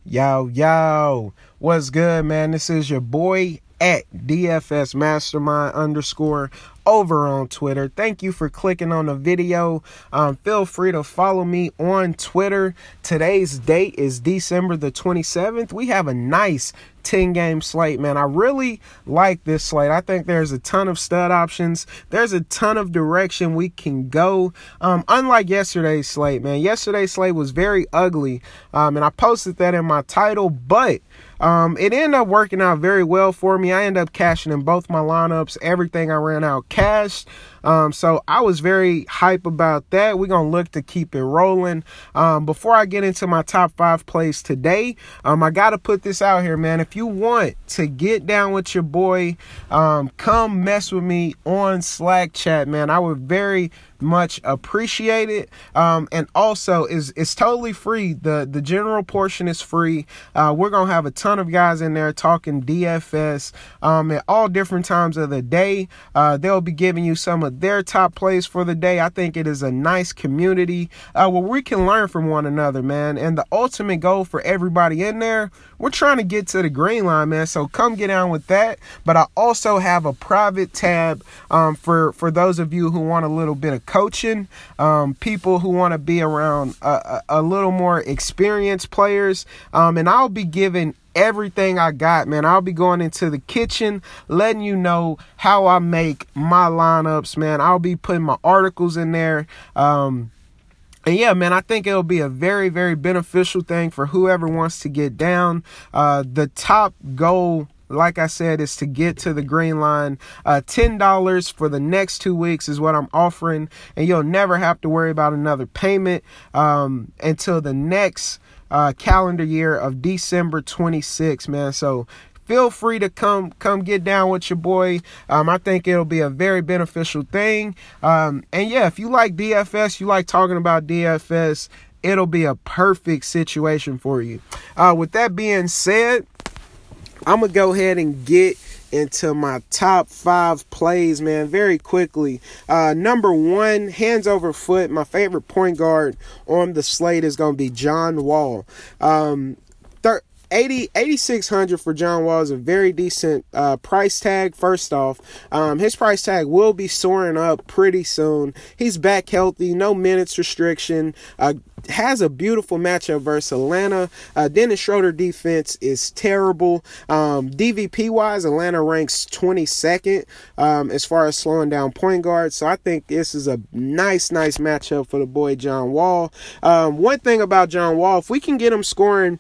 Yo. What's good, man? This is your boy at DFS Mastermind _ over on Twitter. Thank you for clicking on the video. Feel free to follow me on Twitter. Today's date is December the 27th. We have a nice 10-game slate, man. I really like this slate. I think there's a ton of stud options. There's a ton of direction we can go. Unlike yesterday's slate, man. Yesterday's slate was very ugly, and I posted that in my title, but it ended up working out very well for me. I ended up cashing in both my lineups. Everything I ran out cashed. So I was very hype about that. We're going to look to keep it rolling. Before I get into my top 5 plays today, I got to put this out here, man. If you want to get down with your boy, come mess with me on Slack chat, man. I would very much appreciate it. And also it's totally free. The general portion is free. We're gonna have a ton of guys in there talking DFS at all different times of the day. They'll be giving you some of their top plays for the day. I think it is a nice community where we can learn from one another, man. And the ultimate goal for everybody in there, we're trying to get to the green line, man. So come get down with that. But I also have a private tab for those of you who want a little bit of coaching, people who want to be around a little more experienced players, and I'll be giving everything I got, man. I'll be going into the kitchen, letting you know how I make my lineups, man. I'll be putting my articles in there. And yeah, man, I think it'll be a very, very beneficial thing for whoever wants to get down. The top goal, like I said, is to get to the green line. $10 for the next 2 weeks is what I'm offering, and you'll never have to worry about another payment until the next calendar year of December 26th, man. So feel free to come get down with your boy. I think it'll be a very beneficial thing. And yeah, if you like DFS, you like talking about DFS, it'll be a perfect situation for you. With that being said, I'm going to go ahead and get into my top 5 plays, man, very quickly. Number 1, hands over foot. My favorite point guard on the slate is going to be John Wall. 8,600 for John Wall is a very decent price tag. First off, his price tag will be soaring up pretty soon. He's back healthy, no minutes restriction. Has a beautiful matchup versus Atlanta. Dennis Schroeder defense is terrible. DVP wise, Atlanta ranks 22nd as far as slowing down point guards. So I think this is a nice matchup for the boy John Wall. One thing about John Wall, if we can get him scoring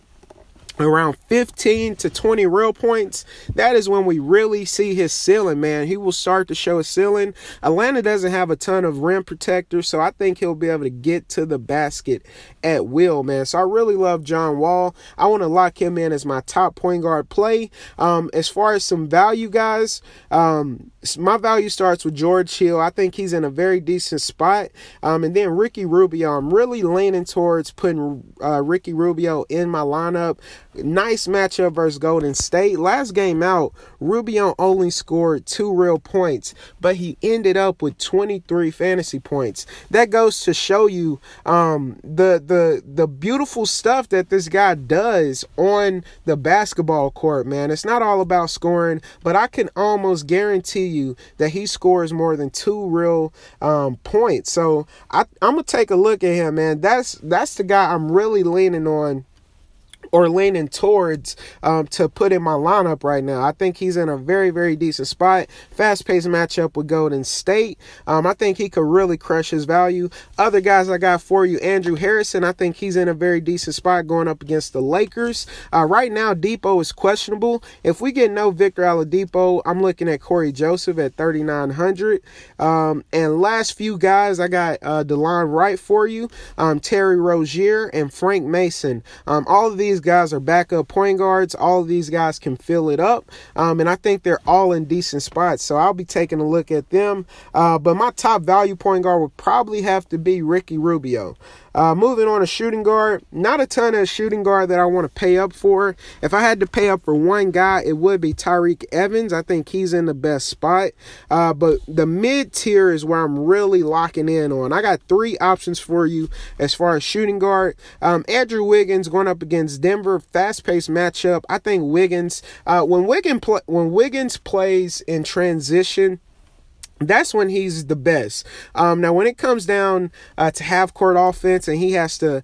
around 15 to 20 real points, that is when we really see his ceiling, man. He will start to show a ceiling. Atlanta doesn't have a ton of rim protectors, so I think he'll be able to get to the basket at will, man. So I really love John Wall. I want to lock him in as my top point guard play. As far as some value, guys, my value starts with George Hill. I think he's in a very decent spot. And then Ricky Rubio. I'm really leaning towards putting Ricky Rubio in my lineup. Nice matchup versus Golden State. Last game out, Rubio only scored 2 real points, but he ended up with 23 fantasy points. That goes to show you the beautiful stuff that this guy does on the basketball court, man. It's not all about scoring, but I can almost guarantee you that he scores more than 2 real points. So I'm gonna take a look at him, man. That's the guy I'm really leaning on, or leaning towards to put in my lineup right now. I think he's in a very, very decent spot. Fast-paced matchup with Golden State. I think he could really crush his value. Other guys I got for you, Andrew Harrison. I think he's in a very decent spot going up against the Lakers. Right now, Depot is questionable. If we get no Victor Oladipo, I'm looking at Corey Joseph at 3,900. And last few guys, I got DeLon Wright for you, Terry Rozier, and Frank Mason. All of these these guys are backup point guards. All of these guys can fill it up. And I think they're all in decent spots. So I'll be taking a look at them. But my top value point guard would probably have to be Ricky Rubio. Moving on to shooting guard, not a ton of shooting guard that I want to pay up for. If I had to pay up for one guy, it would be Tyreke Evans. I think he's in the best spot. But the mid tier is where I'm really locking in on. I got 3 options for you as far as shooting guard. Andrew Wiggins going up against Denver, fast-paced matchup. I think Wiggins, when Wiggins plays in transition, that's when he's the best. Now, when it comes down to half-court offense and he has to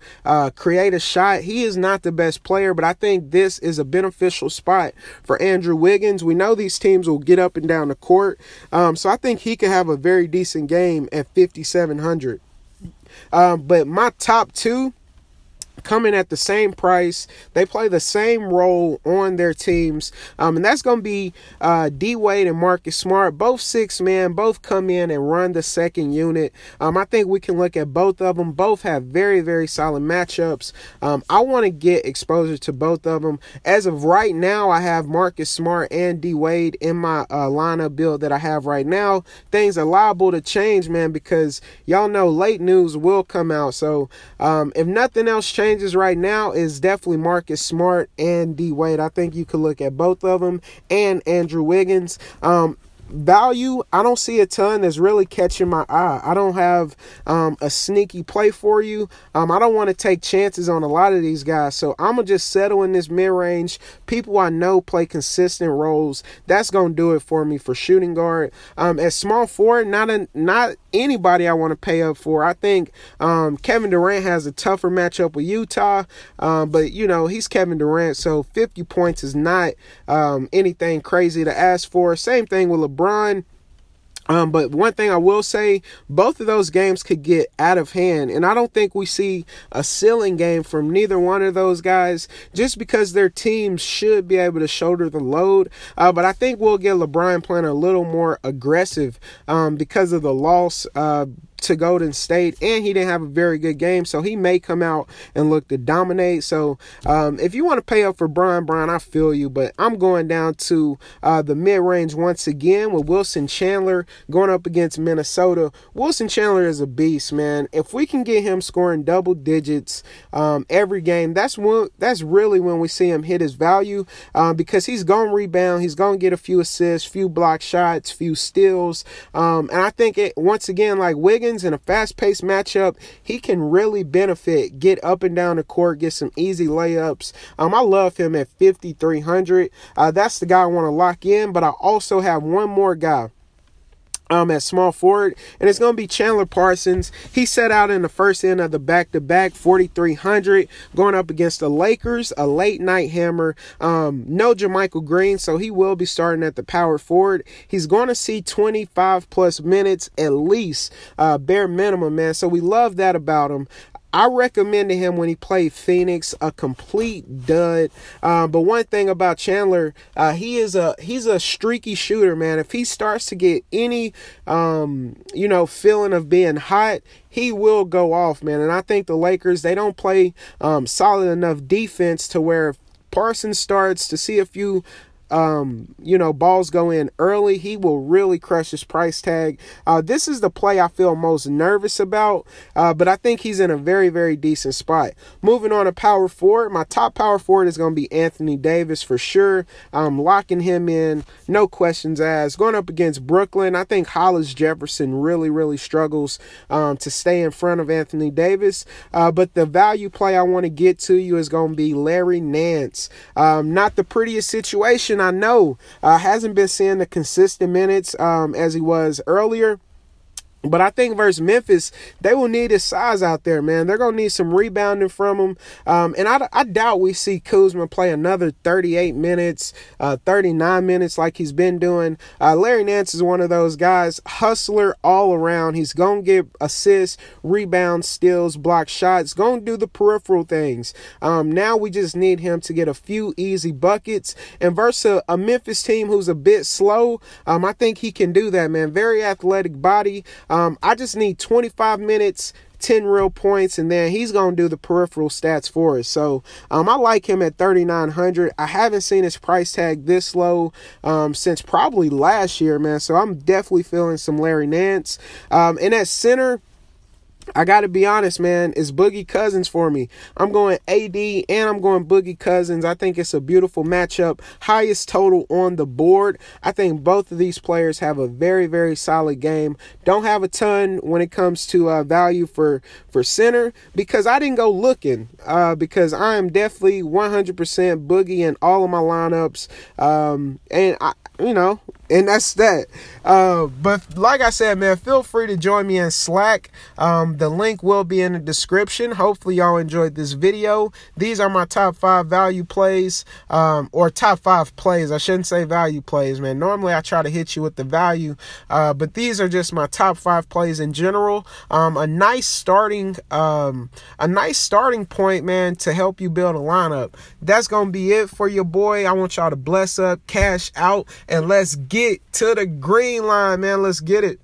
create a shot, he is not the best player, but I think this is a beneficial spot for Andrew Wiggins. We know these teams will get up and down the court, so I think he could have a very decent game at 5,700. But my top 2 coming at the same price. They play the same role on their teams. And that's going to be D Wade and Marcus Smart. Both 6-man, both come in and run the second unit. I think we can look at both of them. Both have very, very solid matchups. I want to get exposure to both of them. As of right now, I have Marcus Smart and D Wade in my lineup build that I have right now. Things are liable to change, man, because y'all know late news will come out. So if nothing else changes right now, is definitely Marcus Smart and D Wade. I think you could look at both of them and Andrew Wiggins. Value, I don't see a ton that's really catching my eye. I don't have a sneaky play for you. I don't want to take chances on a lot of these guys, so I'm going to just settle in this mid-range. People I know play consistent roles. That's going to do it for me for shooting guard. At small forward, not anybody I want to pay up for. I think Kevin Durant has a tougher matchup with Utah, but, you know, he's Kevin Durant, so 50 points is not anything crazy to ask for. Same thing with LeBron. But one thing I will say, both of those games could get out of hand, and I don't think we see a ceiling game from neither one of those guys just because their teams should be able to shoulder the load. But I think we'll get LeBron playing a little more aggressive because of the loss to Golden State, and he didn't have a very good game, so he may come out and look to dominate. So if you want to pay up for Brian, I feel you, but I'm going down to the mid-range once again with Wilson Chandler going up against Minnesota. Wilson Chandler is a beast, man. If we can get him scoring double digits every game, that's really when we see him hit his value, because he's going to rebound, he's going to get a few assists, few block shots, few steals, and I think once again, like Wiggins, in a fast-paced matchup, he can really benefit, get up and down the court, get some easy layups. I love him at 5,300. That's the guy I want to lock in, but I also have one more guy at small forward, and it's going to be Chandler Parsons. He set out in the first end of the back-to-back, 4,300, going up against the Lakers, a late-night hammer. No JaMychal Green, so he will be starting at the power forward. He's going to see 25-plus minutes at least, bare minimum, man, so we love that about him. I recommended him when he played Phoenix, a complete dud. But one thing about Chandler, he's a streaky shooter, man. If he starts to get any, feeling of being hot, he will go off, man. And I think the Lakers, they don't play solid enough defense to where if Parsons starts to see a few balls go in early, he will really crush his price tag. This is the play I feel most nervous about, but I think he's in a very, very decent spot. Moving on to power forward, my top power forward is going to be Anthony Davis for sure. I'm locking him in, no questions asked. Going up against Brooklyn, I think Hollis Jefferson really, really struggles to stay in front of Anthony Davis, but the value play I want to get to you is going to be Larry Nance. Not the prettiest situation, I know. Hasn't been seeing the consistent minutes as he was earlier. But I think versus Memphis, they will need his size out there, man. They're going to need some rebounding from him. And I doubt we see Kuzma play another 38 minutes, 39 minutes like he's been doing. Larry Nance is one of those guys, hustler all around. He's going to get assists, rebounds, steals, block shots, going to do the peripheral things. Now we just need him to get a few easy buckets. And versus a Memphis team who's a bit slow, I think he can do that, man. Very athletic body. I just need 25 minutes 10 real points, and then he's going to do the peripheral stats for us. So I like him at 3,900. I haven't seen his price tag this low since probably last year, man. So I'm definitely feeling some Larry Nance. And at center, I got to be honest, man, it's Boogie Cousins for me. I'm going AD and I'm going Boogie Cousins. I think it's a beautiful matchup. Highest total on the board. I think both of these players have a very, very solid game. Don't have a ton when it comes to value for center because I didn't go looking because I am definitely 100% Boogie in all of my lineups. And that's that. But like I said, man, feel free to join me in Slack. The link will be in the description. Hopefully y'all enjoyed this video. These are my top 5 value plays, or top 5 plays. I shouldn't say value plays, man. Normally I try to hit you with the value, but these are just my top 5 plays in general. A nice starting point, man, to help you build a lineup. That's gonna be it for your boy. I want y'all to bless up, cash out, and let's get to the green line, man. Let's get it.